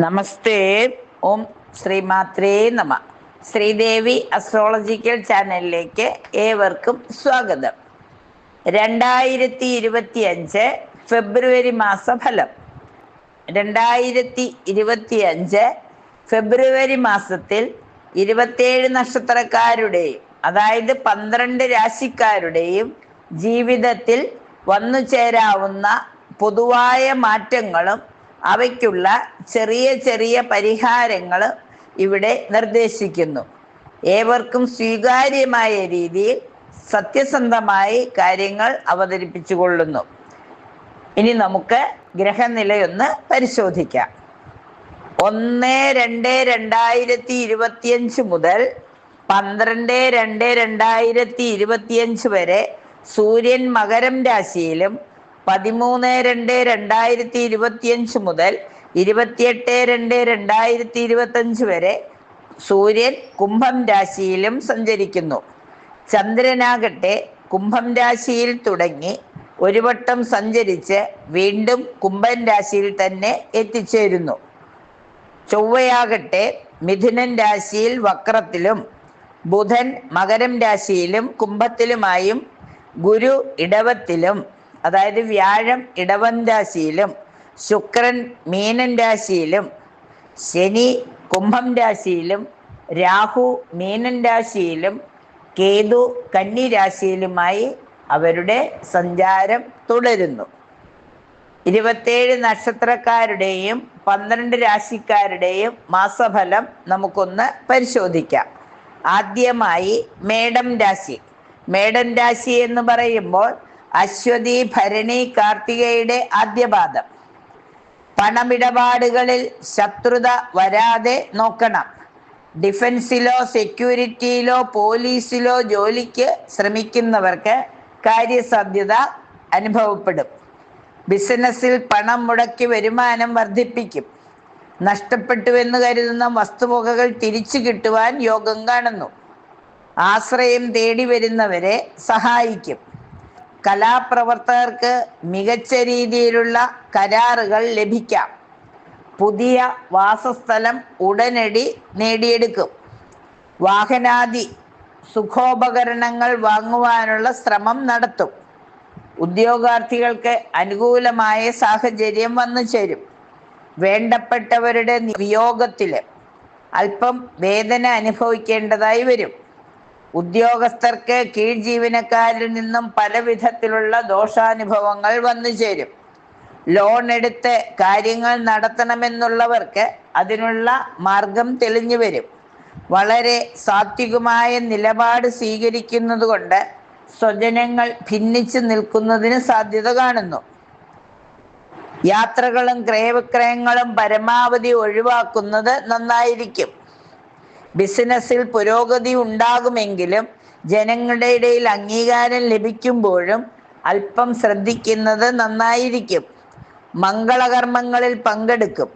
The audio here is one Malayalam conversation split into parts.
നമസ്തേ. ഓം ശ്രീമാത്രേ നമ. ശ്രീദേവി അസ്ട്രോളജിക്കൽ ചാനലിലേക്ക് ഏവർക്കും സ്വാഗതം. 2025 ഫെബ്രുവരി മാസഫലം. 2025 ഫെബ്രുവരി മാസത്തിൽ 27 നക്ഷത്രക്കാരുടെയും അതായത് 12 രാശിക്കാരുടെയും ജീവിതത്തിൽ വന്നു ചേരാവുന്ന പൊതുവായ മാറ്റങ്ങളും അവയ്ക്കുള്ള ചെറിയ ചെറിയ പരിഹാരങ്ങൾ ഇവിടെ നിർദ്ദേശിക്കുന്നു. ഏവർക്കും സ്വീകാര്യമായ രീതിയിൽ സത്യസന്ധമായി കാര്യങ്ങൾ അവതരിപ്പിച്ചുകൊള്ളുന്നു. ഇനി നമുക്ക് ഗ്രഹനിലയൊന്ന് പരിശോധിക്കാം. 1-2-2025 മുതൽ 12-2-2025 വരെ സൂര്യൻ മകരം രാശിയിലും 13-2-2025 മുതൽ 28-2-2025 വരെ സൂര്യൻ കുംഭം രാശിയിലും സഞ്ചരിക്കുന്നു. ചന്ദ്രനാകട്ടെ കുംഭം രാശിയിൽ തുടങ്ങി ഒരു വട്ടം സഞ്ചരിച്ച് വീണ്ടും കുംഭൻ രാശിയിൽ തന്നെ എത്തിച്ചേരുന്നു. ചൊവ്വയാകട്ടെ മിഥുനൻ രാശിയിൽ വക്രത്തിലും ബുധൻ മകരം രാശിയിലും കുംഭത്തിലുമായും ഗുരു ഇടവത്തിലും അതായത് വ്യാഴം ഇടവൻ രാശിയിലും ശുക്രൻ മീനൻ രാശിയിലും ശനി കുംഭം രാശിയിലും രാഹു മീനൻ രാശിയിലും കേതു കന്നി രാശിയിലുമായി അവരുടെ സഞ്ചാരം തുടരുന്നു. 27 നക്ഷത്രക്കാരുടെയും 12 രാശിക്കാരുടെയും മാസഫലം നമുക്കൊന്ന് പരിശോധിക്കാം. ആദ്യമായി മേടം രാശി. മേടം രാശി എന്ന് പറയുമ്പോൾ അശ്വതി ഭരണി കാർത്തികയുടെ ആദ്യപാദം. പണമിടപാടുകളിൽ ശത്രുത വരാതെ നോക്കണം. ഡിഫൻസിലോ സെക്യൂരിറ്റിയിലോ പോലീസിലോ ജോലിക്ക് ശ്രമിക്കുന്നവർക്ക് കാര്യസാധ്യത അനുഭവപ്പെടും. ബിസിനസ്സിൽ പണം മുടക്കി വരുമാനം വർദ്ധിപ്പിക്കും. നഷ്ടപ്പെട്ടുവെന്ന് കരുതുന്ന വസ്തുവകകൾ തിരിച്ചു കിട്ടുവാൻ യോഗം കാണുന്നു. ആശ്രയം തേടി വരുന്നവരെ സഹായിക്കും. കലാപ്രവർത്തകർക്ക് മികച്ച രീതിയിലുള്ള കരാറുകൾ ലഭിക്കാം. പുതിയ വാസസ്ഥലം ഉടനടി നേടിയെടുക്കും. വാഹനാദി സുഖോപകരണങ്ങൾ വാങ്ങുവാനുള്ള ശ്രമം നടത്തും. ഉദ്യോഗാർത്ഥികൾക്ക് അനുകൂലമായ സാഹചര്യം വന്നു ചേരും. വേണ്ടപ്പെട്ടവരുടെ വിയോഗത്തിൽ അല്പം വേദന അനുഭവിക്കേണ്ടതായി വരും. ഉദ്യോഗസ്ഥർക്ക് കീഴ് ജീവനക്കാരിൽ നിന്നും പല വിധത്തിലുള്ള ദോഷാനുഭവങ്ങൾ വന്നു ചേരും. ലോൺ എടുത്ത് കാര്യങ്ങൾ നടത്തണമെന്നുള്ളവർക്ക് അതിനുള്ള മാർഗം തെളിഞ്ഞു വരും. വളരെ സാത്വികമായ നിലപാട് സ്വീകരിക്കുന്നത് കൊണ്ട് സ്വജനങ്ങൾ ഭിന്നിച്ചു നിൽക്കുന്നതിന് സാധ്യത കാണുന്നു. യാത്രകളും ക്രയവിക്രയങ്ങളും പരമാവധി ഒഴിവാക്കുന്നത് നന്നായിരിക്കും. ബിസിനസ്സിൽ പുരോഗതി ഉണ്ടാകുമെങ്കിലും ജനങ്ങളുടെ ഇടയിൽ അംഗീകാരം ലഭിക്കുമ്പോഴും അല്പം ശ്രദ്ധിക്കുന്നത് നന്നായിരിക്കും. മംഗളകർമ്മങ്ങളിൽ പങ്കെടുക്കും.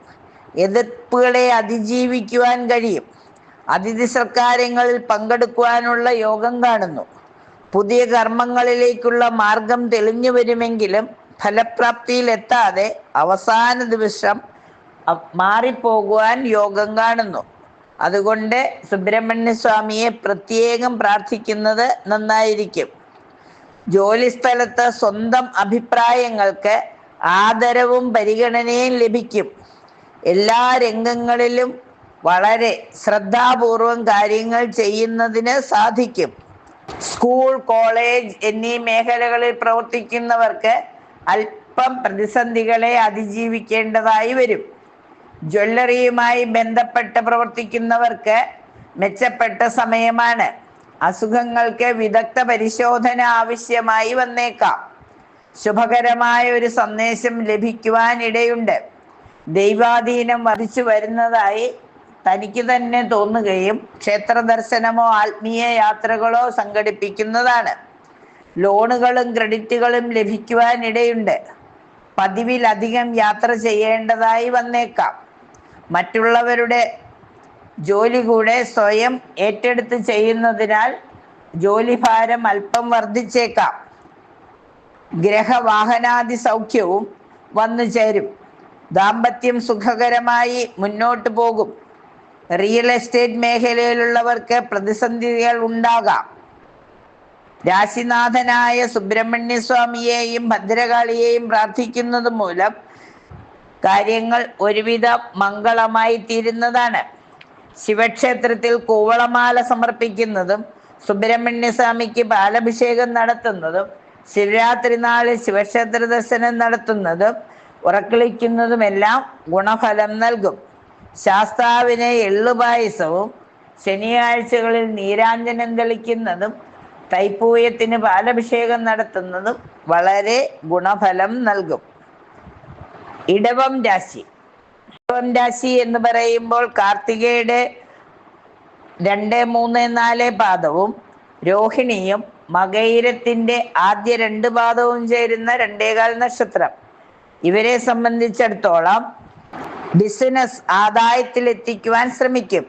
എതിർപ്പുകളെ അതിജീവിക്കുവാൻ കഴിയും. അതിഥി സൽക്കാരങ്ങളിൽ പങ്കെടുക്കുവാനുള്ള യോഗം കാണുന്നു. പുതിയ കർമ്മങ്ങളിലേക്കുള്ള മാർഗം തെളിഞ്ഞു വരുമെങ്കിലും ഫലപ്രാപ്തിയിലെത്താതെ അവസാന ദിവസം മാറിപ്പോകുവാൻ യോഗം കാണുന്നു. അതുകൊണ്ട് സുബ്രഹ്മണ്യ സ്വാമിയെ പ്രത്യേകം പ്രാർത്ഥിക്കുന്നത് നന്നായിരിക്കും. ജോലിസ്ഥലത്ത് സ്വന്തം അഭിപ്രായങ്ങൾക്ക് ആദരവും പരിഗണനയും ലഭിക്കും. എല്ലാ രംഗങ്ങളിലും വളരെ ശ്രദ്ധാപൂർവം കാര്യങ്ങൾ ചെയ്യുന്നതിന് സാധിക്കും. സ്കൂൾ, കോളേജ് എന്നീ മേഖലകളിൽ പ്രവർത്തിക്കുന്നവർക്ക് അല്പം പ്രതിസന്ധികളെ അതിജീവിക്കേണ്ടതായി വരും. ജ്വല്ലറിയുമായി ബന്ധപ്പെട്ട് പ്രവർത്തിക്കുന്നവർക്ക് മെച്ചപ്പെട്ട സമയമാണ്. അസുഖങ്ങൾക്ക് വിദഗ്ധ പരിശോധന ആവശ്യമായി വന്നേക്കാം. ശുഭകരമായ ഒരു സന്ദേശം ലഭിക്കുവാൻ ഇടയുണ്ട്. ദൈവാധീനം വർദ്ധിച്ചു വരുന്നതായി തനിക്ക് തന്നെ തോന്നുകയും ക്ഷേത്ര ദർശനമോ ആത്മീയ യാത്രകളോ സംഘടിപ്പിക്കുന്നതാണ്. ലോണുകളും ക്രെഡിറ്റുകളും ലഭിക്കുവാൻ ഇടയുണ്ട്. പതിവിലധികം യാത്ര ചെയ്യേണ്ടതായി വന്നേക്കാം. മറ്റുള്ളവരുടെ ജോലി കൂടെ സ്വയം ഏറ്റെടുത്ത് ചെയ്യുന്നതിനാൽ ജോലിഭാരം അല്പം വർദ്ധിച്ചേക്കാം. ഗ്രഹവാഹനാദി സൗഖ്യവും വന്നു ചേരും. ദാമ്പത്യം സുഖകരമായി മുന്നോട്ട് പോകും. റിയൽ എസ്റ്റേറ്റ് മേഖലയിലുള്ളവർക്ക് പ്രതിസന്ധികൾ ഉണ്ടാകാം. രാശിനാഥനായ സുബ്രഹ്മണ്യ സ്വാമിയെയും ഭദ്രകാളിയെയും പ്രാർത്ഥിക്കുന്നത് മൂലം കാര്യങ്ങൾ ഒരുവിധം മംഗളമായി തീരുന്നതാണ്. ശിവക്ഷേത്രത്തിൽ കൂവളമാല സമർപ്പിക്കുന്നതും സുബ്രഹ്മണ്യ സ്വാമിക്ക് പാലഭിഷേകം നടത്തുന്നതും ശിവരാത്രി നാളിൽ ശിവക്ഷേത്ര ദർശനം നടത്തുന്നതും ഉറക്കളിക്കുന്നതുമെല്ലാം ഗുണഫലം നൽകും. ശാസ്താവിന് എള്ളുപായസവും ശനിയാഴ്ചകളിൽ നീരാഞ്ജനം തെളിക്കുന്നതും തൈപ്പൂയത്തിന് പാലഭിഷേകം നടത്തുന്നതും വളരെ ഗുണഫലം നൽകും. ഇടവം രാശി. ഇടവം രാശി എന്ന് പറയുമ്പോൾ കാർത്തികയുടെ 2, 3, 4 പാദവും രോഹിണിയും മകയിരത്തിന്റെ ആദ്യ 2 പാദവും ചേരുന്ന 2.25 നക്ഷത്രം. ഇവരെ സംബന്ധിച്ചിടത്തോളം ബിസിനസ് ആദായത്തിലെത്തിക്കുവാൻ ശ്രമിക്കും.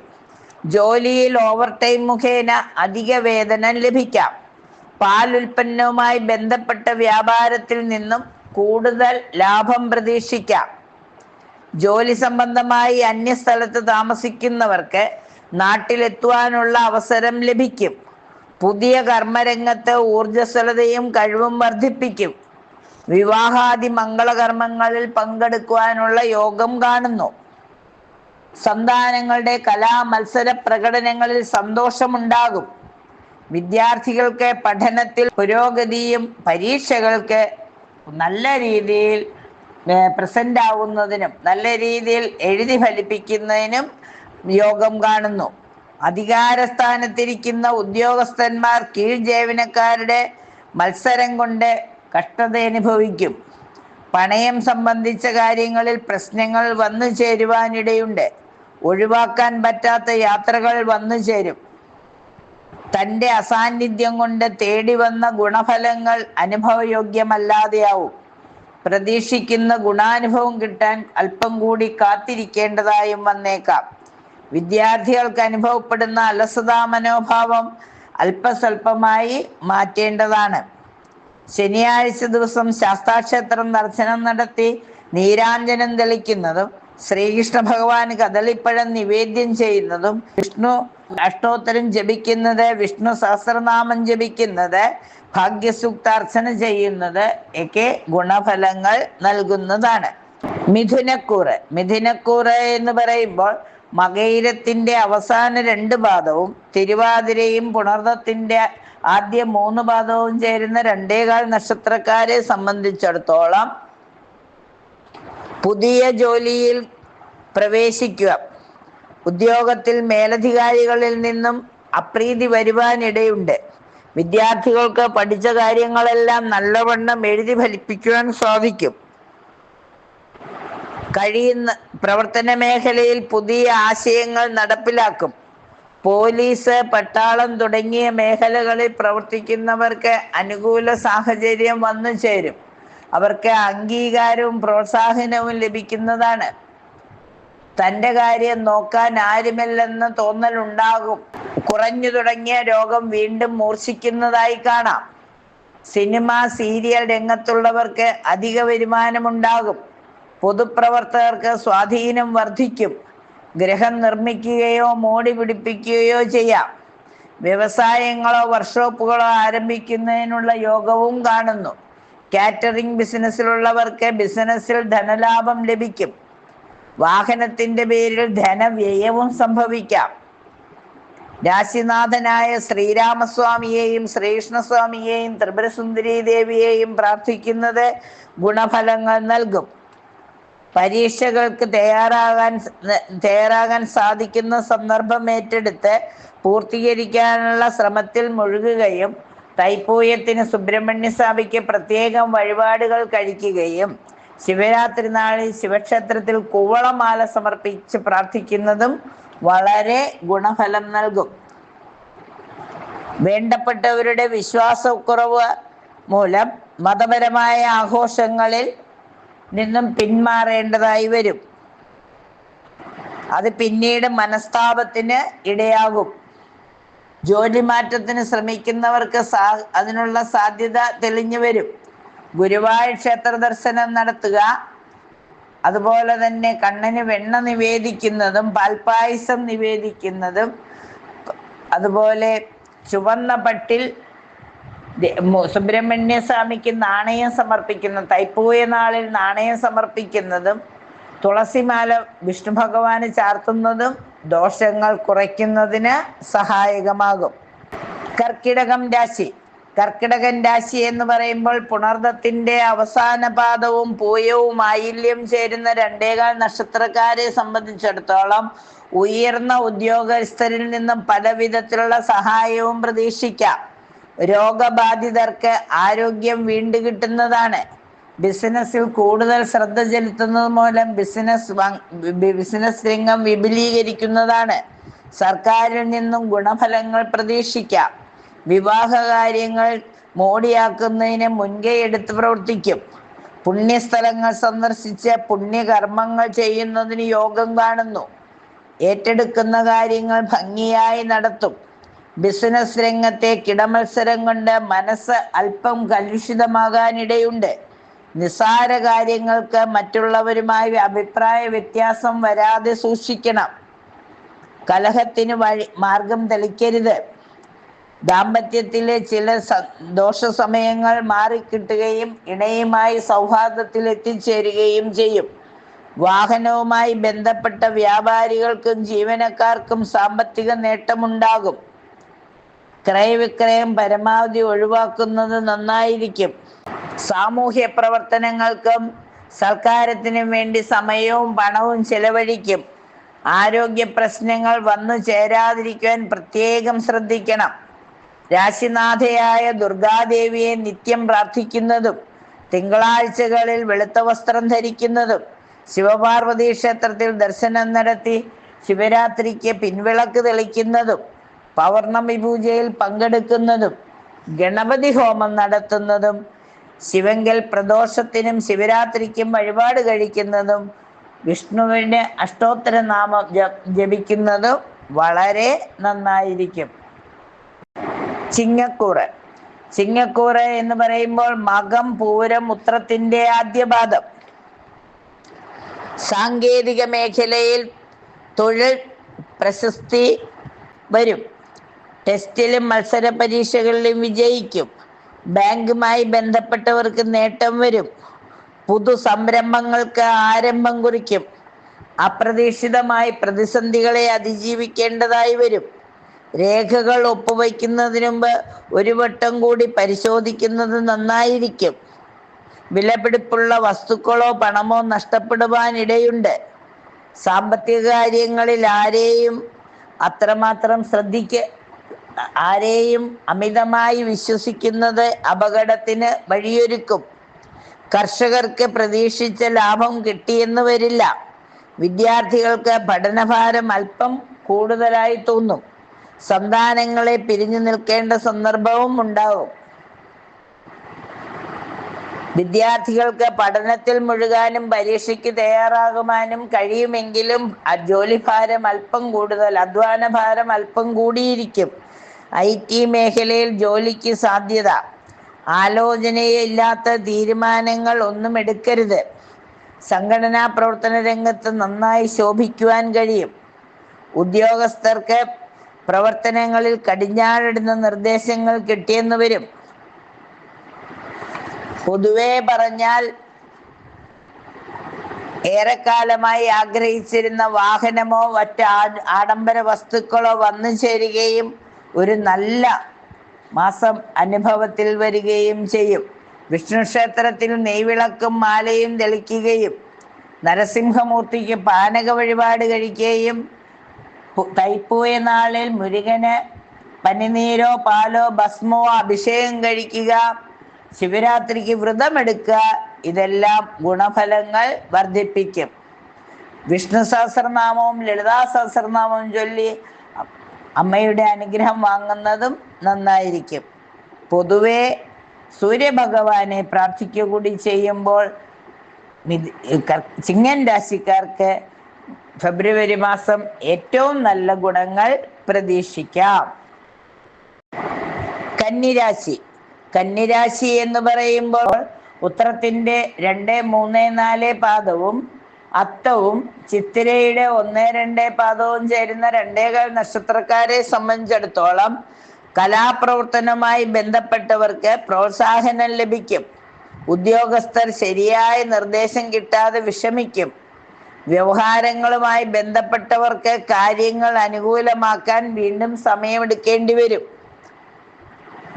ജോലിയിൽ ഓവർ ടൈം മുഖേന അധിക വേതനം ലഭിക്കാം. പാൽ ഉൽപ്പന്നവുമായി ബന്ധപ്പെട്ട വ്യാപാരത്തിൽ നിന്നും കൂടുതൽ ലാഭം പ്രതീക്ഷിക്കാം. ജോലി സംബന്ധമായി അന്യസ്ഥലത്ത് താമസിക്കുന്നവർക്ക് നാട്ടിലെത്തുവാനുള്ള അവസരം ലഭിക്കും. പുതിയ കർമ്മരംഗത്ത് ഊർജ്ജസ്വലതയും കഴിവും വർദ്ധിപ്പിക്കും. വിവാഹാദി മംഗളകർമ്മങ്ങളിൽ പങ്കെടുക്കുവാനുള്ള യോഗം കാണുന്നു. സന്താനങ്ങളുടെ കലാ മത്സര പ്രകടനങ്ങളിൽ സന്തോഷമുണ്ടാകും. വിദ്യാർത്ഥികൾക്ക് പഠനത്തിൽ പുരോഗതിയും പരീക്ഷകൾക്ക് നല്ല രീതിയിൽ പ്രസന്റ് ആവുന്നതിനും നല്ല രീതിയിൽ എഴുതി ഫലിപ്പിക്കുന്നതിനും യോഗം കാണുന്നു. അധികാരസ്ഥാനത്തിരിക്കുന്ന ഉദ്യോഗസ്ഥന്മാർ കീഴ് ജീവനക്കാരുടെ മത്സരം കൊണ്ട് കഷ്ടത അനുഭവിക്കും. പണയം സംബന്ധിച്ച കാര്യങ്ങളിൽ പ്രശ്നങ്ങൾ വന്നു ചേരുവാനിടയുണ്ട്. ഒഴിവാക്കാൻ പറ്റാത്ത യാത്രകൾ വന്നു ചേരും. തൻ്റെ അസാന്നിധ്യം കൊണ്ട് തേടി വന്ന ഗുണഫലങ്ങൾ അനുഭവയോഗ്യമല്ലാതെയാവും. പ്രതീക്ഷിക്കുന്ന ഗുണാനുഭവം കിട്ടാൻ അല്പം കൂടി കാത്തിരിക്കേണ്ടതായും വന്നേക്കാം. വിദ്യാർത്ഥികൾക്ക് അനുഭവപ്പെടുന്ന അലസതാ മനോഭാവം അല്പസ്വല്പമായി മാറ്റേണ്ടതാണ്. ശനിയാഴ്ച ദിവസം ശാസ്താക്ഷേത്രം ദർശനം നടത്തി നീരാഞ്ജനം തെളിക്കുന്നതും ശ്രീകൃഷ്ണ ഭഗവാന് കദളിപ്പഴം നിവേദ്യം ചെയ്യുന്നതും വിഷ്ണു അഷ്ടോത്തരം ജപിക്കുന്നത്, വിഷ്ണു സഹസ്രനാമം ജപിക്കുന്നത്, ഭാഗ്യസൂക്ത അർച്ചന ചെയ്യുന്നത് ഒക്കെ ഗുണഫലങ്ങൾ നൽകുന്നതാണ്. മിഥുനക്കൂറ്. മിഥുനക്കൂറ് എന്ന് പറയുമ്പോൾ മകയിരത്തിന്റെ അവസാന 2 പാദവും തിരുവാതിരയും പുണർദത്തിന്റെ ആദ്യ 3 പാദവും ചേരുന്ന 2.25 നക്ഷത്രക്കാരെ സംബന്ധിച്ചിടത്തോളം പുതിയ ജോലിയിൽ പ്രവേശിക്കുക. ഉദ്യോഗത്തിൽ മേലധികാരികളിൽ നിന്നും അപ്രീതി വരുവാനിടയുണ്ട്. വിദ്യാർത്ഥികൾക്ക് പഠിച്ച കാര്യങ്ങളെല്ലാം നല്ലവണ്ണം എഴുതി ഫലിപ്പിക്കുവാൻ സാധിക്കും. കഴിയുന്ന പ്രവർത്തന മേഖലയിൽ പുതിയ ആശയങ്ങൾ നടപ്പിലാക്കും. പോലീസ്, പട്ടാളം തുടങ്ങിയ മേഖലകളിൽ പ്രവർത്തിക്കുന്നവർക്ക് അനുകൂല സാഹചര്യം വന്നു ചേരും. അവർക്ക് അംഗീകാരവും പ്രോത്സാഹനവും ലഭിക്കുന്നതാണ്. തൻ്റെ കാര്യം നോക്കാൻ ആരുമില്ലെന്ന തോന്നലുണ്ടാകും. കുറഞ്ഞു തുടങ്ങിയ രോഗം വീണ്ടും മൂർച്ഛിക്കുന്നതായി കാണാം. സിനിമ, സീരിയൽ രംഗത്തുള്ളവർക്ക് അധിക വരുമാനമുണ്ടാകും. പൊതുപ്രവർത്തകർക്ക് സ്വാധീനം വർദ്ധിക്കും. ഗൃഹം നിർമ്മിക്കുകയോ മോടി പിടിപ്പിക്കുകയോ ചെയ്യാം. വ്യവസായങ്ങളോ വർക്ക്ഷോപ്പുകളോ ആരംഭിക്കുന്നതിനുള്ള യോഗവും കാണുന്നു. കാറ്ററിംഗ് ബിസിനസ്സിലുള്ളവർക്ക് ബിസിനസ്സിൽ ധനലാഭം ലഭിക്കും. വാഹനത്തിന്റെ പേരിൽ ധനവ്യയവും സംഭവിക്കാം. രാശിനാഥനായ ശ്രീരാമസ്വാമിയെയും ശ്രീകൃഷ്ണസ്വാമിയെയും ത്രിപുരസുന്ദരി ദേവിയെയും പ്രാർത്ഥിക്കുന്നത് ഗുണഫലങ്ങൾ നൽകും. പരീക്ഷകൾക്ക് തയ്യാറാകാൻ സാധിക്കുന്ന സന്ദർഭം ഏറ്റെടുത്ത് പൂർത്തീകരിക്കാനുള്ള ശ്രമത്തിൽ മുഴുകുകയും തൈപ്പൂയത്തിന് സുബ്രഹ്മണ്യ സ്വാമിക്ക് പ്രത്യേകം വഴിപാടുകൾ കഴിക്കുകയും ശിവരാത്രി നാളിൽ ശിവക്ഷേത്രത്തിൽ കൂവളമാല സമർപ്പിച്ച് പ്രാർത്ഥിക്കുന്നതും വളരെ ഗുണഫലം നൽകും. വേണ്ടപ്പെട്ടവരുടെ വിശ്വാസക്കുറവ് മൂലം മതപരമായ ആഘോഷങ്ങളിൽ നിന്നും പിന്മാറേണ്ടതായി വരും. അത് പിന്നീട് മനസ്താപത്തിന് ഇടയാകും. ജോലി മാറ്റത്തിന് ശ്രമിക്കുന്നവർക്ക് അതിനുള്ള സാധ്യത തെളിഞ്ഞു വരും. ഗുരുവായൂർ ക്ഷേത്ര ദർശനം നടത്തുക. അതുപോലെ തന്നെ കണ്ണന് വെണ്ണ നിവേദിക്കുന്നതും പാൽപ്പായസം നിവേദിക്കുന്നതും, അതുപോലെ ചുവന്ന പട്ടിൽ സുബ്രഹ്മണ്യ സ്വാമിക്ക് നാണയം സമർപ്പിക്കുന്ന തൈപ്പൂയ നാളിൽ നാണയം സമർപ്പിക്കുന്നതും തുളസിമാല വിഷ്ണു ഭഗവാന് ചാർത്തുന്നതും ദോഷങ്ങൾ കുറയ്ക്കുന്നതിന് സഹായകമാകും. കർക്കിടകം രാശി. കർക്കിടകൻ രാശി എന്ന് പറയുമ്പോൾ പുണർദത്തിന്റെ അവസാന പാദവും പൂയവും ആയില്യം ചേരുന്ന 2 നക്ഷത്രക്കാരെ സംബന്ധിച്ചിടത്തോളം ഉയർന്ന ഉദ്യോഗസ്ഥരിൽ നിന്നും പല വിധത്തിലുള്ള സഹായവും പ്രതീക്ഷിക്കാം. രോഗബാധിതർക്ക് ആരോഗ്യം വീണ്ടുകിട്ടുന്നതാണ്. ബിസിനസ്സിൽ കൂടുതൽ ശ്രദ്ധ ചെലുത്തുന്നത് മൂലം ബിസിനസ് രംഗം വിപുലീകരിക്കുന്നതാണ്. സർക്കാരിൽ നിന്നും ഗുണഫലങ്ങൾ പ്രതീക്ഷിക്കാം. വിവാഹ കാര്യങ്ങൾ മോടിയാക്കുന്നതിന് മുൻകൈ എടുത്ത് പ്രവർത്തിക്കും. പുണ്യസ്ഥലങ്ങൾ സന്ദർശിച്ച് പുണ്യകർമ്മങ്ങൾ ചെയ്യുന്നതിന് യോഗം കാണുന്നു. ഏറ്റെടുക്കുന്ന കാര്യങ്ങൾ ഭംഗിയായി നടത്തും. ബിസിനസ് രംഗത്തെ കിടമത്സരം കൊണ്ട് മനസ്സ് അല്പം കലുഷിതമാകാനിടയുണ്ട്. നിസ്സാര കാര്യങ്ങൾക്ക് മറ്റുള്ളവരുമായി അഭിപ്രായ വ്യത്യാസം വരാതെ സൂക്ഷിക്കണം. കലഹത്തിന് മാർഗം തെളിക്കരുത്. ദാമ്പത്യത്തിലെ ചില ദോഷ സമയങ്ങൾ മാറിക്കിട്ടുകയും ഇണയുമായി സൗഹാർദ്ദത്തിൽ എത്തിച്ചേരുകയും ചെയ്യും. വാഹനവുമായി ബന്ധപ്പെട്ട വ്യാപാരികൾക്കും ജീവനക്കാർക്കും സാമ്പത്തിക നേട്ടമുണ്ടാകും. ക്രയവിക്രയം പരമാവധി ഒഴിവാക്കുന്നത് നന്നായിരിക്കും. സാമൂഹ്യ പ്രവർത്തനങ്ങൾക്കും സൽക്കാരത്തിനും വേണ്ടി സമയവും പണവും ചെലവഴിക്കും. ആരോഗ്യ പ്രശ്നങ്ങൾ വന്നു ചേരാതിരിക്കാൻ പ്രത്യേകം ശ്രദ്ധിക്കണം. രാശിനാഥയായ ദുർഗാദേവിയെ നിത്യം പ്രാർത്ഥിക്കുന്നതും തിങ്കളാഴ്ചകളിൽ വെളുത്ത വസ്ത്രം ധരിക്കുന്നതും ശിവപാർവതി ക്ഷേത്രത്തിൽ ദർശനം നടത്തി ശിവരാത്രിക്ക് പിൻവിളക്ക് തെളിക്കുന്നതും പൗർണമി പൂജയിൽ പങ്കെടുക്കുന്നതും ഗണപതി ഹോമം നടത്തുന്നതും ശിവങ്കൽ പ്രദോഷത്തിനും ശിവരാത്രിക്കും വഴിപാട് കഴിക്കുന്നതും വിഷ്ണുവിന് അഷ്ടോത്തര നാമം ജപിക്കുന്നതും വളരെ നന്നായിരിക്കും. ചിങ്ങക്കൂറ്. ചിങ്ങക്കൂറ് എന്ന് പറയുമ്പോൾ മകം പൂരം ഉത്രത്തിന്റെ ആദ്യപാദം. സാങ്കേതിക മേഖലയിൽ തൊഴിൽ പ്രശസ്തി വരും. ടെസ്റ്റിലും മത്സര പരീക്ഷകളിലും വിജയിക്കും. ബാങ്കുമായി ബന്ധപ്പെട്ടവർക്ക് നേട്ടം വരും. പുതു സംരംഭങ്ങൾക്ക് ആരംഭം കുറിക്കും. അപ്രതീക്ഷിതമായി പ്രതിസന്ധികളെ അതിജീവിക്കേണ്ടതായി വരും. രേഖകൾ ഒപ്പുവയ്ക്കുന്നതിന് മുമ്പ് ഒരു വട്ടം കൂടി പരിശോധിക്കുന്നത് നന്നായിരിക്കും. വിലപിടിപ്പുള്ള വസ്തുക്കളോ പണമോ നഷ്ടപ്പെടുവാനിടയുണ്ട്. സാമ്പത്തിക കാര്യങ്ങളിൽ ആരെയും അമിതമായി വിശ്വസിക്കുന്നത് അപകടത്തിന് വഴിയൊരുക്കും. കർഷകർക്ക് പ്രതീക്ഷിച്ച ലാഭം കിട്ടിയെന്ന് വരില്ല. വിദ്യാർത്ഥികൾക്ക് പഠനഭാരം അല്പം കൂടുതലായി തോന്നും. സന്താനങ്ങളെ പിരിഞ്ഞു നിൽക്കേണ്ട സന്ദർഭവും ഉണ്ടാകും. വിദ്യാർത്ഥികൾക്ക് പഠനത്തിൽ മുഴുകാനും പരീക്ഷയ്ക്ക് തയ്യാറാകുവാനും കഴിയുമെങ്കിലും ജോലിഭാരം അല്പം കൂടുതൽ, അധ്വാന ഭാരം അല്പം കൂടിയിരിക്കും. IT മേഖലയിൽ ജോലിക്ക് സാധ്യത. ആലോചനയില്ലാത്ത തീരുമാനങ്ങൾ ഒന്നും എടുക്കരുത്. സംഘടനാ പ്രവർത്തന രംഗത്ത് നന്നായി ശോഭിക്കുവാൻ കഴിയും. ഉദ്യോഗസ്ഥർക്ക് പ്രവർത്തനങ്ങളിൽ കടിഞ്ഞാണിടുന്ന നിർദ്ദേശങ്ങൾ കിട്ടിയെന്ന് വരും. പൊതുവെ പറഞ്ഞാൽ ഏറെക്കാലമായി ആഗ്രഹിച്ചിരുന്ന വാഹനമോ മറ്റ് ആഡംബര വസ്തുക്കളോ വന്നു ചേരുകയും ഒരു നല്ല മാസം അനുഭവത്തിൽ വരികയും ചെയ്യും. വിഷ്ണു ക്ഷേത്രത്തിൽ നെയ്വിളക്കും മാലയും തെളിക്കുകയും നരസിംഹമൂർത്തിക്ക് പാനക വഴിപാട് കഴിക്കുകയും തൈപ്പൂയ നാളിൽ മുരുകന് പനിനീരോ പാലോ ഭസ്മോ അഭിഷേകം കഴിക്കുക, ശിവരാത്രിക്ക് വ്രതമെടുക്കുക, ഇതെല്ലാം ഗുണഫലങ്ങൾ വർദ്ധിപ്പിക്കും. വിഷ്ണു സഹസ്രനാമവും ലളിതാ സഹസ്രനാമവും ചൊല്ലി അമ്മയുടെ അനുഗ്രഹം വാങ്ങുന്നതും നന്നായിരിക്കും. പൊതുവെ സൂര്യഭഗവാനെ പ്രാർത്ഥിക്കുക കൂടി ചെയ്യുമ്പോൾ ചിങ്ങൻ രാശിക്കാർക്ക് ഫെബ്രുവരി മാസം ഏറ്റവും നല്ല ഗുണങ്ങൾ പ്രതീക്ഷിക്കാം. കന്നിരാശി. കന്നിരാശി എന്ന് പറയുമ്പോൾ ഉത്രത്തിന്റെ 2, 3, 4 പാദവും അത്തവും ചിത്തിരയുടെ 1-2 പാദവും ചേരുന്ന 2 നക്ഷത്രക്കാരെ സംബന്ധിച്ചിടത്തോളം കലാപ്രവർത്തനവുമായി ബന്ധപ്പെട്ടവർക്ക് പ്രോത്സാഹനം ലഭിക്കും. ഉദ്യോഗസ്ഥർ ശരിയായ നിർദ്ദേശം കിട്ടാതെ വിഷമിക്കും. വ്യവഹാരങ്ങളുമായി ബന്ധപ്പെട്ടവർക്ക് കാര്യങ്ങൾ അനുകൂലമാക്കാൻ വീണ്ടും സമയമെടുക്കേണ്ടി വരും.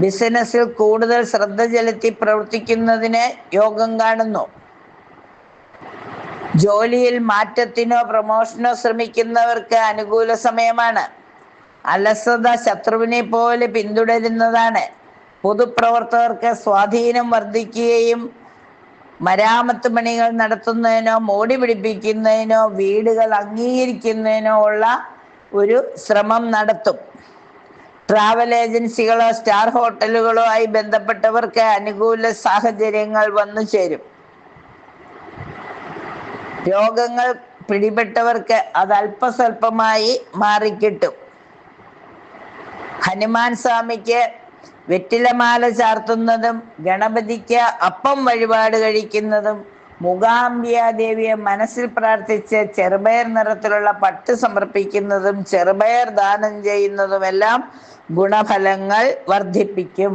ബിസിനസ്സിൽ കൂടുതൽ ശ്രദ്ധ ചെലുത്തി പ്രവർത്തിക്കുന്നതിന് യോഗം കാണുന്നു. ജോലിയിൽ മാറ്റത്തിനോ പ്രമോഷനോ ശ്രമിക്കുന്നവർക്ക് അനുകൂല സമയമാണ്. അലസത ശത്രുവിനെ പോലെ പിന്തുടരുന്നതാണ്. പൊതുപ്രവർത്തകർക്ക് സ്വാധീനം വർദ്ധിക്കുകയും മരാമത്ത് പണികൾ നടത്തുന്നതിനോ മോടി പിടിപ്പിക്കുന്നതിനോ വീടുകൾ അംഗീകരിക്കുന്നതിനോ ഉള്ള ഒരു ശ്രമം നടത്തും. ട്രാവൽ ഏജൻസികളോ സ്റ്റാർ ഹോട്ടലുകളോ ആയി ബന്ധപ്പെട്ടവർക്ക് അനുകൂല സാഹചര്യങ്ങൾ വന്നു ചേരും. രോഗങ്ങൾ പിടിപെട്ടവർക്ക് അത് അല്പസ്വല്പമായി മാറിക്കിട്ടും. ഹനുമാൻ സ്വാമിക്ക് വെറ്റിലമാല ചാർത്തുന്നതും ഗണപതിക്ക് അപ്പം വഴിപാട് കഴിക്കുന്നതും മൂകാംബികാദേവിയെ മനസ്സിൽ പ്രാർത്ഥിച്ച് ചെറുപയർ നിറത്തിലുള്ള പട്ട് സമർപ്പിക്കുന്നതും ചെറുപയർ ദാനം ചെയ്യുന്നതുമെല്ലാം ഗുണഫലങ്ങൾ വർദ്ധിപ്പിക്കും.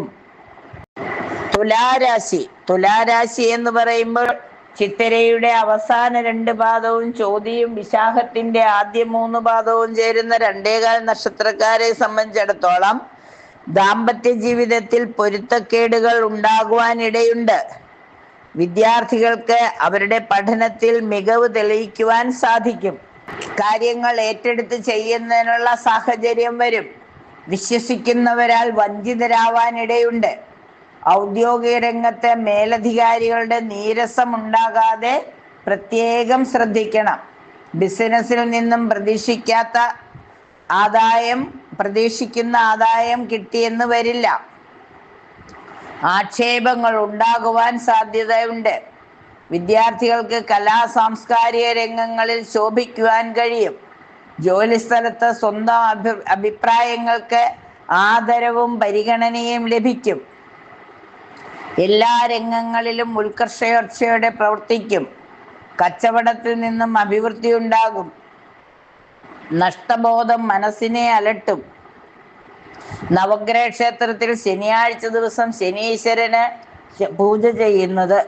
തുലാരാശി എന്ന് പറയുമ്പോൾ ചിത്തിരയുടെ അവസാന 2 പാദവും ചോതിയും വിശാഖത്തിന്റെ ആദ്യ 3 പാദവും ചേരുന്ന 2 നക്ഷത്രക്കാരെ സംബന്ധിച്ചിടത്തോളം ദാമ്പത്യ ജീവിതത്തിൽ പൊരുത്തക്കേടുകൾ ഉണ്ടാകുവാനിടയുണ്ട്. വിദ്യാർത്ഥികൾക്ക് അവരുടെ പഠനത്തിൽ മികവ് തെളിയിക്കുവാൻ സാധിക്കും. കാര്യങ്ങൾ ഏറ്റെടുത്ത് ചെയ്യുന്നതിനുള്ള സാഹചര്യം വരും. വിശ്വസിക്കുന്നവരാൽ വഞ്ചിതരാവാനിടയുണ്ട്. ഔദ്യോഗിക രംഗത്തെ മേലധികാരികളുടെ നീരസം ഉണ്ടാകാതെ പ്രത്യേകം ശ്രദ്ധിക്കണം. ബിസിനസ്സിൽ നിന്നും പ്രതീക്ഷിക്കുന്ന ആദായം കിട്ടിയെന്ന് വരില്ല. ആക്ഷേപങ്ങൾ ഉണ്ടാകുവാൻ സാധ്യതയുണ്ട്. വിദ്യാർത്ഥികൾക്ക് കലാ സാംസ്കാരിക രംഗങ്ങളിൽ ശോഭിക്കുവാൻ കഴിയും. ജോലിസ്ഥലത്ത് സ്വന്തം അഭിപ്രായങ്ങൾക്ക് ആദരവും പരിഗണനയും ലഭിക്കും. എല്ലാ രംഗങ്ങളിലും ഉത്കർഷയോടെ പ്രവർത്തിക്കും. കച്ചവടത്തിൽ നിന്നും അഭിവൃദ്ധി ഉണ്ടാകും. നഷ്ടബോധം മനസ്സിനെ അലട്ടും. നവഗ്രഹ ക്ഷേത്രത്തിൽ ശനിയാഴ്ച ദിവസം ശനീശ്വരന് പൂജ ചെയ്യുന്നത്,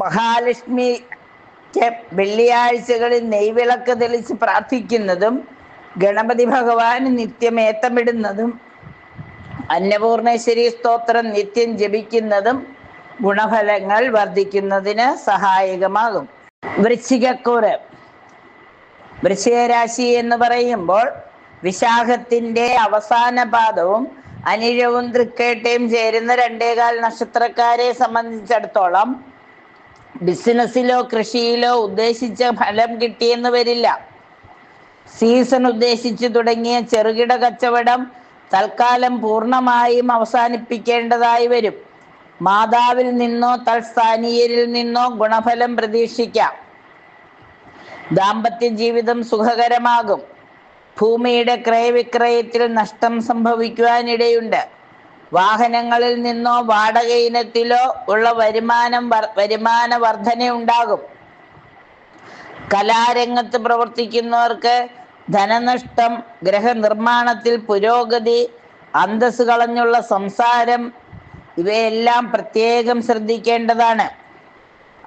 മഹാലക്ഷ്മിക്ക് വെള്ളിയാഴ്ചകളിൽ നെയ്വിളക്ക് തെളിച്ച് പ്രാർത്ഥിക്കുന്നതും ഗണപതി ഭഗവാന് നിത്യം ഏത്തമിടുന്നതും അന്നപൂർണേശ്വരി സ്തോത്രം നിത്യം ജപിക്കുന്നതും ഗുണഫലങ്ങൾ വർദ്ധിക്കുന്നതിന് സഹായകമാകും. വൃശ്ചികരാശി എന്ന് പറയുമ്പോൾ വിശാഖത്തിന്റെ അവസാന പാദവും അനിഴവും തൃക്കേട്ടയും ചേരുന്ന 2 നക്ഷത്രക്കാരെ സംബന്ധിച്ചിടത്തോളം ബിസിനസ്സിലോ കൃഷിയിലോ ഉദ്ദേശിച്ച ഫലം കിട്ടിയെന്ന് വരില്ല. സീസൺ ഉദ്ദേശിച്ചു തുടങ്ങിയ ചെറുകിട കച്ചവടം തൽക്കാലം പൂർണ്ണമായും അവസാനിപ്പിക്കേണ്ടതായി വരും. മാതാവിൽ നിന്നോ തൽസ്ഥാനീയരിൽ നിന്നോ ഗുണഫലം പ്രതീക്ഷിക്കാം. ദാമ്പത്യ ജീവിതം സുഖകരമാകും. ഭൂമിയുടെ ക്രയവിക്രയത്തിൽ നഷ്ടം സംഭവിക്കുവാനിടയുണ്ട്. വാഹനങ്ങളിൽ നിന്നോ വാടക ഇനത്തിലോ ഉള്ള വരുമാന വർധന ഉണ്ടാകും. കലാരംഗത്ത് പ്രവർത്തിക്കുന്നവർക്ക് ധനനഷ്ടം, ഗൃഹനിർമ്മാണത്തിൽ പുരോഗതി, അന്തസ് കളഞ്ഞുള്ള സംസാരം ഇവയെല്ലാം പ്രത്യേകം ശ്രദ്ധിക്കേണ്ടതാണ്.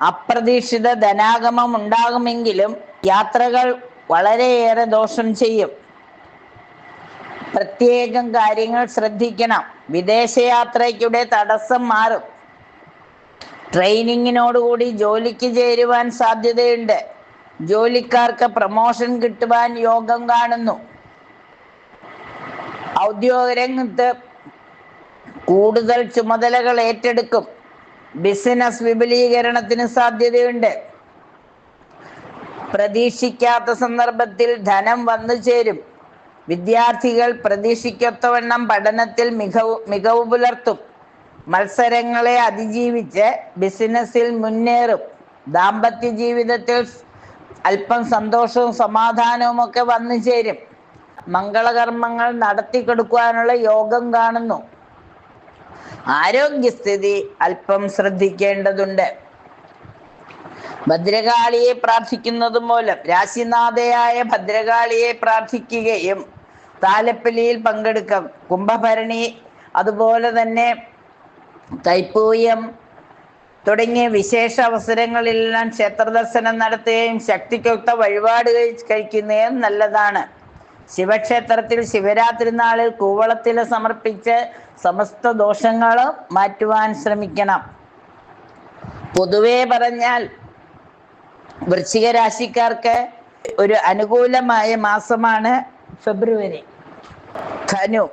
അപ്രതീക്ഷിത ധനാഗമം ഉണ്ടാകുമെങ്കിലും യാത്രകൾ വളരെയേറെ ദോഷം ചെയ്യും. പ്രത്യേകം കാര്യങ്ങൾ ശ്രദ്ധിക്കണം. വിദേശയാത്രയ്ക്കൂടെ തടസ്സം മാറും. ട്രെയിനിങ്ങിനോടുകൂടി ജോലിക്ക് ചേരുവാൻ സാധ്യതയുണ്ട്. ജോലിക്കാർക്ക് പ്രമോഷൻ കിട്ടുവാൻ യോഗം കാണുന്നു. ഔദ്യോഗിക രംഗത്ത് കൂടുതൽ ചുമതലകൾ ഏറ്റെടുക്കും. ബിസിനസ് വിപുലീകരണത്തിന് സാധ്യതയുണ്ട്. പ്രതീക്ഷിക്കാത്ത സന്ദർഭത്തിൽ ധനം വന്നു ചേരും. വിദ്യാർത്ഥികൾ പ്രതീക്ഷിക്കൊത്തവണ്ണം പഠനത്തിൽ മികവ് പുലർത്തും. മത്സരങ്ങളെ അതിജീവിച്ച് ബിസിനസ്സിൽ മുന്നേറും. ദാമ്പത്യ ജീവിതത്തിൽ അല്പം സന്തോഷവും സമാധാനവും ഒക്കെ വന്നു ചേരും. മംഗളകർമ്മങ്ങൾ നടത്തിക്കൊടുക്കുവാനുള്ള യോഗം കാണുന്നു. ആരോഗ്യസ്ഥിതി അല്പം ശ്രദ്ധിക്കേണ്ടതുണ്ട്. ഭദ്രകാളിയെ പ്രാർത്ഥിക്കുന്നത് മൂലം രാശിനാഥയായ ഭദ്രകാളിയെ പ്രാർത്ഥിക്കുകയും താലപ്പൊലിയിൽ പങ്കെടുക്കാം. കുംഭഭരണി അതുപോലെ തന്നെ തൈപ്പൂയം തുടങ്ങിയ വിശേഷ അവസരങ്ങളിലെല്ലാം ക്ഷേത്രദർശനം നടത്തുകയും ശക്തിക്കൊത്ത വഴിപാട് കഴിക്കുന്നതും നല്ലതാണ്. ശിവക്ഷേത്രത്തിൽ ശിവരാത്രി നാളിൽ കൂവളത്തില സമർപ്പിച്ച് സമസ്ത ദോഷങ്ങളും മാറ്റുവാൻ ശ്രമിക്കണം. പൊതുവെ പറഞ്ഞാൽ വൃശ്ചിക രാശിക്കാർക്ക് ഒരു അനുകൂലമായ മാസമാണ് ഫെബ്രുവരി. ധനു,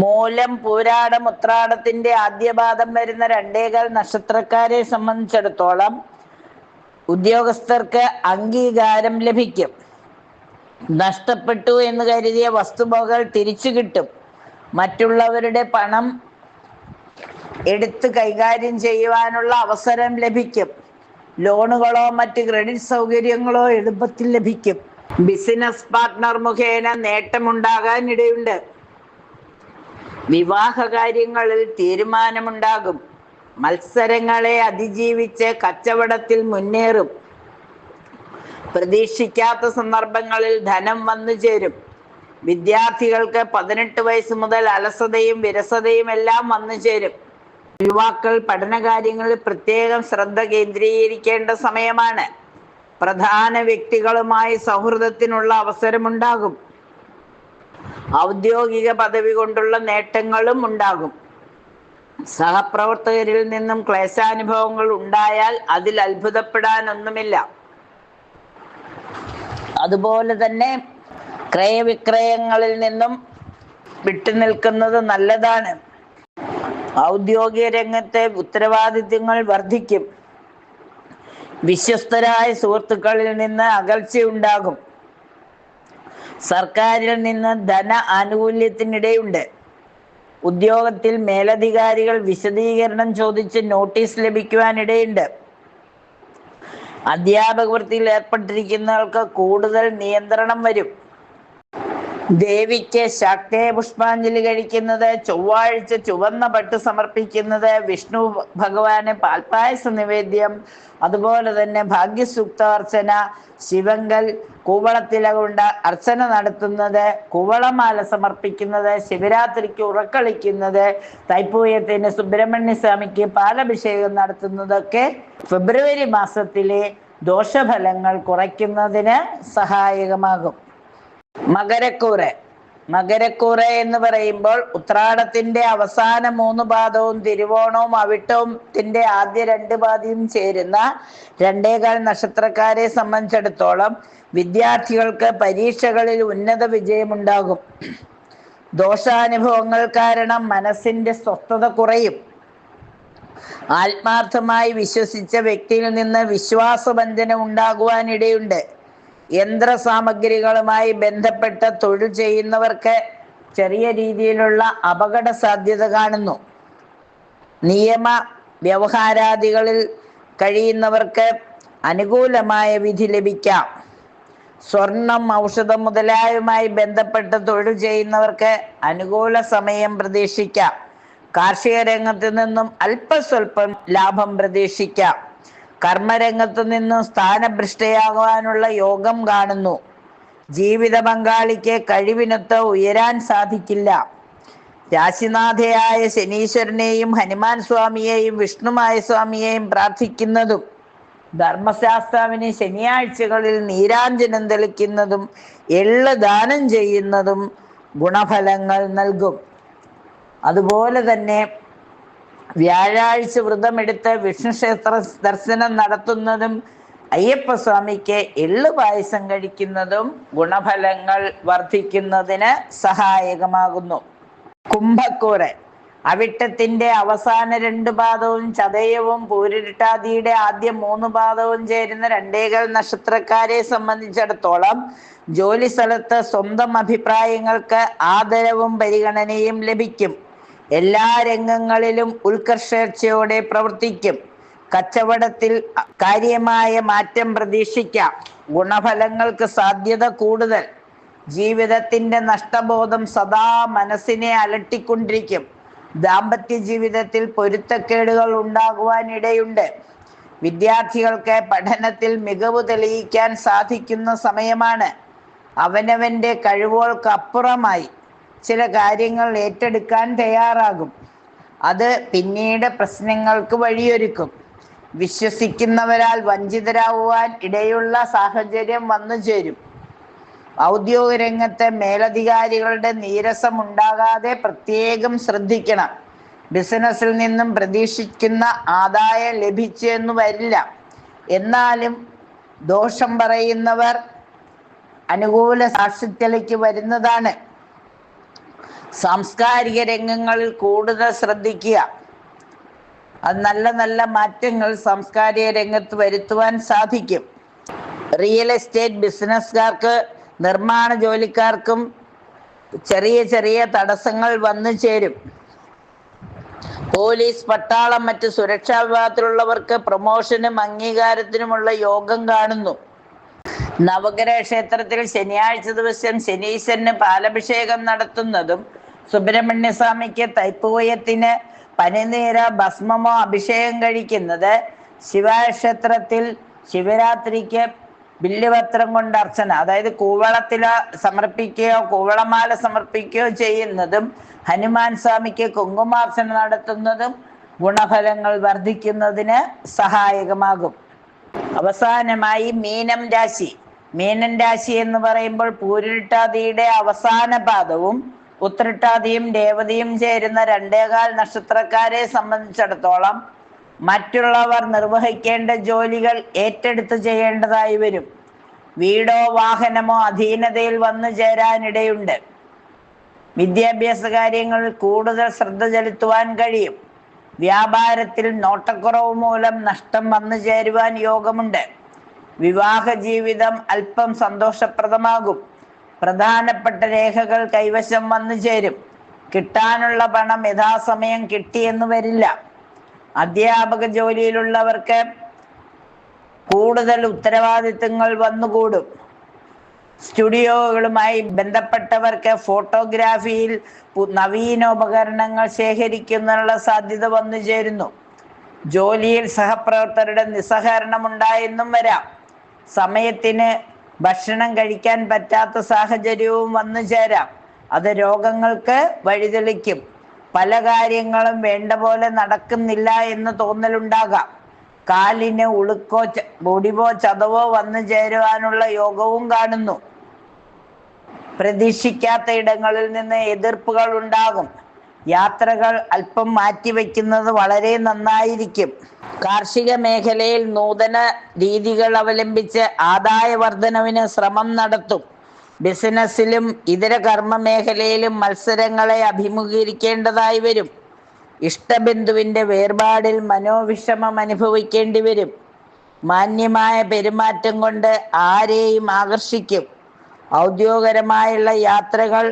മൂലം, പൂരാടം, ഉത്രാടത്തിന്റെ ആദ്യപാദം വരുന്ന 2 നക്ഷത്രക്കാരെ സംബന്ധിച്ചിടത്തോളം ഉദ്യോഗസ്ഥർക്ക് അംഗീകാരം ലഭിക്കും. നഷ്ടപ്പെട്ടു എന്ന് കരുതിയ വസ്തുവകകൾ തിരിച്ചു കിട്ടും. മറ്റുള്ളവരുടെ പണം എടുത്ത് കൈകാര്യം ചെയ്യുവാനുള്ള അവസരം ലഭിക്കും. ലോണുകളോ മറ്റ് ക്രെഡിറ്റ് സൗകര്യങ്ങളോ എളുപ്പത്തിൽ ലഭിക്കും. ബിസിനസ് പാർട്ട്ണർ മുഖേന നേട്ടമുണ്ടാകാൻ ഇടയുണ്ട്. വിവാഹ കാര്യങ്ങളിൽ തീരുമാനമുണ്ടാകും. മത്സരങ്ങളെ അതിജീവിച്ച് കച്ചവടത്തിൽ മുന്നേറും. പ്രതീക്ഷിക്കാത്ത സന്ദർഭങ്ങളിൽ ധനം വന്നു ചേരും. വിദ്യാർത്ഥികൾക്ക് 18 വയസ്സ് മുതൽ അലസതയും വിരസതയും എല്ലാം വന്നു ചേരും. യുവാക്കൾ പഠനകാര്യങ്ങളിൽ പ്രത്യേകം ശ്രദ്ധ കേന്ദ്രീകരിക്കേണ്ട സമയമാണ്. പ്രധാന വ്യക്തികളുമായി സൗഹൃദത്തിനുള്ള അവസരമുണ്ടാകും. ഔദ്യോഗിക പദവി കൊണ്ടുള്ള നേട്ടങ്ങളും ഉണ്ടാകും. സഹപ്രവർത്തകരിൽ നിന്നും ക്ലേശാനുഭവങ്ങൾ ഉണ്ടായാൽ അതിൽ അത്ഭുതപ്പെടാനൊന്നുമില്ല. അതുപോലെ തന്നെ ക്രയവിക്രയങ്ങളിൽ നിന്നും വിട്ടുനിൽക്കുന്നത് നല്ലതാണ്. ഔദ്യോഗിക രംഗത്തെ ഉത്തരവാദിത്വങ്ങൾ വർദ്ധിക്കും. വിശ്വസ്തരായ സുഹൃത്തുക്കളിൽ നിന്ന് അകൽച്ചയുണ്ടാകും. സർക്കാരിൽ നിന്ന് ധന ആനുകൂല്യത്തിനിടയുണ്ട്. ഉദ്യോഗത്തിൽ മേലധികാരികൾ വിശദീകരണം ചോദിച്ച് നോട്ടീസ് ലഭിക്കുവാനിടയുണ്ട്. അധ്യാപക വൃത്തിയിൽ ഏർപ്പെട്ടിരിക്കുന്നവർക്ക് കൂടുതൽ നിയന്ത്രണം വരും. ദേവിക്ക് ശാക്തേയ പുഷ്പാഞ്ജലി കഴിക്കുന്നത്, ചൊവ്വാഴ്ച ചുവന്ന പട്ട് സമർപ്പിക്കുന്നത്, വിഷ്ണു ഭഗവാന് പാൽപ്പായസ നിവേദ്യം, അതുപോലെ തന്നെ ഭാഗ്യസൂക്താർച്ചന, ശിവങ്കൽ കൂവളത്തില കൊണ്ട് അർച്ചന നടത്തുന്നത്, കൂവളമാല സമർപ്പിക്കുന്നത്, ശിവരാത്രിക്ക് ഉറക്കളിക്കുന്നത്, തൈപ്പൂയത്തിന് സുബ്രഹ്മണ്യ സ്വാമിക്ക് പാലഭിഷേകം നടത്തുന്നതൊക്കെ ഫെബ്രുവരി മാസത്തിലെ ദോഷഫലങ്ങൾ കുറയ്ക്കുന്നതിന് സഹായകമാകും. മകരക്കൂറ്. മകരക്കൂറ് എന്ന് പറയുമ്പോൾ ഉത്രാടത്തിന്റെ അവസാന 3 പാദവും തിരുവോണവും അവിട്ടത്തിന്റെ ആദ്യ 2 പാദവും ചേരുന്ന 2 നക്ഷത്രക്കാരെ സംബന്ധിച്ചിടത്തോളം വിദ്യാർത്ഥികൾക്ക് പരീക്ഷകളിൽ ഉന്നത വിജയമുണ്ടാകും. ദോഷാനുഭവങ്ങൾ കാരണം മനസ്സിന്റെ സ്വസ്ഥത കുറയും. ആത്മാർത്ഥമായി വിശ്വസിച്ച വ്യക്തിയിൽ നിന്ന് വിശ്വാസവഞ്ചന ഉണ്ടാകുവാനിടയുണ്ട്. യന്ത്രസാമഗ്രികളുമായി ബന്ധപ്പെട്ട തൊഴിൽ ചെയ്യുന്നവർക്ക് ചെറിയ രീതിയിലുള്ള അപകട സാധ്യത കാണുന്നു. നിയമ വ്യവഹാരാദികളിൽ കഴിയുന്നവർക്ക് അനുകൂലമായ വിധി ലഭിക്കാം. സ്വർണം, ഔഷധം മുതലായവയുമായി ബന്ധപ്പെട്ട തൊഴിൽ ചെയ്യുന്നവർക്ക് അനുകൂല സമയം പ്രതീക്ഷിക്കാം. കാർഷിക രംഗത്ത് നിന്നും അല്പസ്വല്പം ലാഭം പ്രതീക്ഷിക്കാം. കർമ്മരംഗത്തു നിന്നും സ്ഥാനഭ്രഷ്ടയാകുവാനുള്ള യോഗം കാണുന്നു. ജീവിത പങ്കാളിക്ക് കഴിവിനൊത്ത് ഉയരാൻ സാധിക്കില്ല. രാശിനാഥയായ ശനീശ്വരനെയും ഹനുമാൻ സ്വാമിയെയും വിഷ്ണുമായ സ്വാമിയെയും പ്രാർത്ഥിക്കുന്നതും ധർമ്മശാസ്താവിന് ശനിയാഴ്ചകളിൽ നീരാഞ്ജനം തെളിക്കുന്നതും എള്ള് ദാനം ചെയ്യുന്നതും ഗുണഫലങ്ങൾ നൽകും. അതുപോലെ തന്നെ വ്യാഴാഴ്ച വ്രതമെടുത്ത് വിഷ്ണു ക്ഷേത്ര ദർശനം നടത്തുന്നതും അയ്യപ്പസ്വാമിക്ക് എള്ളു പായസം കഴിക്കുന്നതും ഗുണഫലങ്ങൾ വർദ്ധിക്കുന്നതിന് സഹായകമാകുന്നു. കുംഭക്കൂറ്. അവിട്ടത്തിന്റെ അവസാന 2 പാദവും ചതയവും പൂരിട്ടാതിയുടെ ആദ്യ 3 പാദവും ചേരുന്ന 2 നക്ഷത്രക്കാരെ സംബന്ധിച്ചിടത്തോളം ജോലി സ്ഥലത്ത് സ്വന്തം അഭിപ്രായങ്ങൾക്ക് ആദരവും പരിഗണനയും ലഭിക്കും. എല്ലാ രംഗങ്ങളിലും ഉത്കർഷയോടെ പ്രവർത്തിക്കും. കച്ചവടത്തിൽ കാര്യമായ മാറ്റം പ്രതീക്ഷിക്കാം. ഗുണഫലങ്ങൾക്ക് സാധ്യത കൂടുതൽ. ജീവിതത്തിന്റെ നഷ്ടബോധം സദാ മനസ്സിനെ അലട്ടിക്കൊണ്ടിരിക്കും. ദാമ്പത്യ ജീവിതത്തിൽ പൊരുത്തക്കേടുകൾ ഉണ്ടാകുവാനിടയുണ്ട്. വിദ്യാർത്ഥികൾക്ക് പഠനത്തിൽ മികവ് തെളിയിക്കാൻ സാധിക്കുന്ന സമയമാണ്. അവനവൻ്റെ കഴിവുകൾക്കപ്പുറമായി ചില കാര്യങ്ങൾ ഏറ്റെടുക്കാൻ തയ്യാറാകും. അത് പിന്നീട് പ്രശ്നങ്ങൾക്ക് വഴിയൊരുക്കും. വിശ്വസിക്കുന്നവരാൽ വഞ്ചിതരാകുവാൻ ഇടയുള്ള സാഹചര്യം വന്നു ചേരും. ഔദ്യോഗിക രംഗത്തെ മേലധികാരികളുടെ നീരസം ഉണ്ടാകാതെ പ്രത്യേകം ശ്രദ്ധിക്കണം. ബിസിനസ്സിൽ നിന്നും പ്രതീക്ഷിക്കുന്ന ആദായം ലഭിച്ചെന്നു വരില്ല. എന്നാലും ദോഷം പറയുന്നവർ അനുകൂല സാക്ഷ്യത്തിലേക്ക് വരുന്നതാണ്. സാംസ്കാരിക രംഗങ്ങളിൽ കൂടുതൽ ശ്രദ്ധിക്കുക. അത് നല്ല നല്ല മാറ്റങ്ങൾ സാംസ്കാരിക രംഗത്ത് വരുത്തുവാൻ സാധിക്കും. റിയൽ എസ്റ്റേറ്റ് ബിസിനസ്സുകാർക്ക്, നിർമ്മാണ ജോലിക്കാർക്കും ചെറിയ ചെറിയ തടസ്സങ്ങൾ വന്നു ചേരും. പോലീസ്, പട്ടാളം, മറ്റ് സുരക്ഷാ വിഭാഗത്തിലുള്ളവർക്ക് പ്രമോഷനും അംഗീകാരത്തിനുമുള്ള യോഗം കാണുന്നു. നവഗ്രഹ ക്ഷേത്രത്തിൽ ശനിയാഴ്ച ദിവസം ശനീശ്വരന് പാലഭിഷേകം നടത്തുന്നതും സുബ്രഹ്മണ്യസ്വാമിക്ക് തൈപ്പൂയത്തിന് പനിനീരോ ഭസ്മമോ അഭിഷേകം കഴിക്കുന്നത്, ശിവക്ഷേത്രത്തിൽ ശിവരാത്രിക്ക് ബില്ലുപത്രം കൊണ്ട് അർച്ചന, അതായത് കൂവളത്തില സമർപ്പിക്കുകയോ കൂവളമാല സമർപ്പിക്കുകയോ ചെയ്യുന്നതും, ഹനുമാൻ സ്വാമിക്ക് കുങ്കുമാർച്ചന നടത്തുന്നതും ഗുണഫലങ്ങൾ വർദ്ധിക്കുന്നതിന് സഹായകമാകും. അവസാനമായി മീനം രാശി. മീനൻ രാശി എന്ന് പറയുമ്പോൾ പൂരിട്ടാതിയുടെ അവസാന പാദവും ഉത്രട്ടാതിയും രേവതിയും ചേരുന്ന 2.25 നക്ഷത്രക്കാരെ സംബന്ധിച്ചിടത്തോളം മറ്റുള്ളവർ നിർവഹിക്കേണ്ട ജോലികൾ ഏറ്റെടുത്ത് ചെയ്യേണ്ടതായി വരും. വീടോ വാഹനമോ അധീനതയിൽ വന്നു ചേരാനിടയുണ്ട്. വിദ്യാഭ്യാസ കാര്യങ്ങളിൽ കൂടുതൽ ശ്രദ്ധ ചെലുത്തുവാൻ കഴിയും. വ്യാപാരത്തിൽ നോട്ടക്കുറവ് മൂലം നഷ്ടം വന്നു ചേരുവാൻ യോഗമുണ്ട്. വിവാഹ ജീവിതം അല്പം സന്തോഷപ്രദമാകും. പ്രധാനപ്പെട്ട രേഖകൾ കൈവശം വന്നു ചേരും. കിട്ടാനുള്ള പണം യഥാസമയം കിട്ടിയെന്ന് വരില്ല. അധ്യാപക ജോലിയിലുള്ളവർക്ക് കൂടുതൽ ഉത്തരവാദിത്തങ്ങൾ വന്നുകൂടും. സ്റ്റുഡിയോകളുമായി ബന്ധപ്പെട്ടവർക്ക് ഫോട്ടോഗ്രാഫിയിൽ നവീനോപകരണങ്ങൾ ശേഖരിക്കുന്നതിനുള്ള സാധ്യത വന്നു ചേരുന്നു. ജോലിയിൽ സഹപ്രവർത്തകരുടെ നിസ്സഹകരണം ഉണ്ടായെന്നും വരാം. സമയത്തിന് ഭക്ഷണം കഴിക്കാൻ പറ്റാത്ത സാഹചര്യവും വന്നു ചേരാം. അത് രോഗങ്ങൾക്ക് വഴിതെളിക്കും. പല കാര്യങ്ങളും വേണ്ട പോലെ നടക്കുന്നില്ല എന്ന് തോന്നലുണ്ടാകാം. കാലിന് ഉളുക്കോ ഒടിവോ ചതവോ വന്നു ചേരുവാനുള്ള യോഗവും കാണുന്നു. പ്രതീക്ഷിക്കാത്ത ഇടങ്ങളിൽ നിന്ന് എതിർപ്പുകൾ ഉണ്ടാകും. യാത്രകൾ അല്പം മാറ്റിവെക്കുന്നത് വളരെ നന്നായിരിക്കും. കാർഷിക മേഖലയിൽ നൂതന രീതികൾ അവലംബിച്ച് ആദായ വർധനവിന് ശ്രമം നടത്തും. ബിസിനസ്സിലും ഇതര കർമ്മ മേഖലയിലും മത്സരങ്ങളെ അഭിമുഖീകരിക്കേണ്ടതായി വരും. ഇഷ്ടബന്ധുവിൻ്റെ വേർപാടിൽ മനോവിഷമം അനുഭവിക്കേണ്ടി വരും. മാന്യമായ പെരുമാറ്റം കൊണ്ട് ആരെയും ആകർഷിക്കും. ഔദ്യോഗികപരമായുള്ള യാത്രകൾ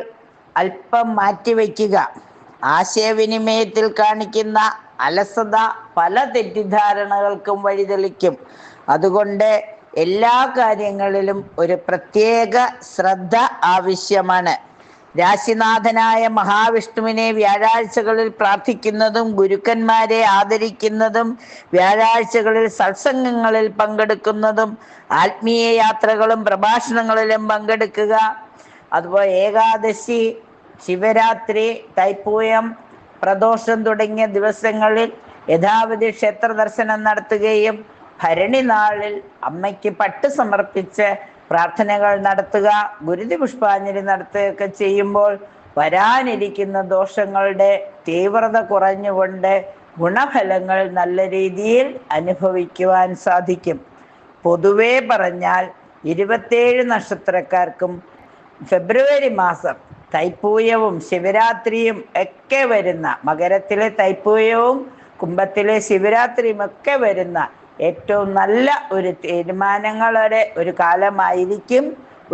അല്പം മാറ്റിവെക്കുക. ആശയവിനിമയത്തിൽ കാണിക്കുന്ന അലസത പല തെറ്റിദ്ധാരണകൾക്കും വഴിതെളിക്കും. അതുകൊണ്ട് എല്ലാ കാര്യങ്ങളിലും ഒരു പ്രത്യേക ശ്രദ്ധ ആവശ്യമാണ്. രാശിനാഥനായ മഹാവിഷ്ണുവിനെ വ്യാഴാഴ്ചകളിൽ പ്രാർത്ഥിക്കുന്നതും ഗുരുക്കന്മാരെ ആദരിക്കുന്നതും വ്യാഴാഴ്ചകളിൽ സത്സംഗങ്ങളിൽ പങ്കെടുക്കുന്നതും ആത്മീയ യാത്രകളും പ്രഭാഷണങ്ങളിലും പങ്കെടുക്കുക. അതുപോലെ ഏകാദശി, ശിവരാത്രി, തൈപ്പൂയം, പ്രദോഷം തുടങ്ങിയ ദിവസങ്ങളിൽ യഥാവിധി ക്ഷേത്ര ദർശനം നടത്തുകയും ഭരണി നാളിൽ അമ്മയ്ക്ക് പട്ട് സമർപ്പിച്ച് പ്രാർത്ഥനകൾ നടത്തുക, ഗുരുതി പുഷ്പാഞ്ജലി നടത്തുകയൊക്കെ ചെയ്യുമ്പോൾ വരാനിരിക്കുന്ന ദോഷങ്ങളുടെ തീവ്രത കുറഞ്ഞുകൊണ്ട് ഗുണഫലങ്ങൾ നല്ല രീതിയിൽ അനുഭവിക്കുവാൻ സാധിക്കും. പൊതുവെ പറഞ്ഞാൽ 27 നക്ഷത്രക്കാർക്കും ഫെബ്രുവരി മാസം തൈപ്പൂയവും ശിവരാത്രിയും ഒക്കെ വരുന്ന, മകരത്തിലെ തൈപ്പൂയവും കുംഭത്തിലെ ശിവരാത്രിയും ഒക്കെ വരുന്ന ഏറ്റവും നല്ല ഒരു തീരുമാനങ്ങളുടെ ഒരു കാലമായിരിക്കും.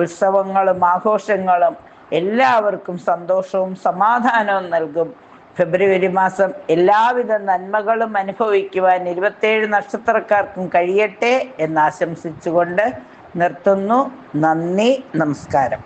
ഉത്സവങ്ങളും ആഘോഷങ്ങളും എല്ലാവർക്കും സന്തോഷവും സമാധാനവും നൽകും. ഫെബ്രുവരി മാസം എല്ലാവിധ നന്മകളും അനുഭവിക്കുവാൻ 27 നക്ഷത്രക്കാർക്കും കഴിയട്ടെ എന്ന് ആശംസിച്ചുകൊണ്ട് നിർത്തുന്നു. നന്ദി, നമസ്കാരം.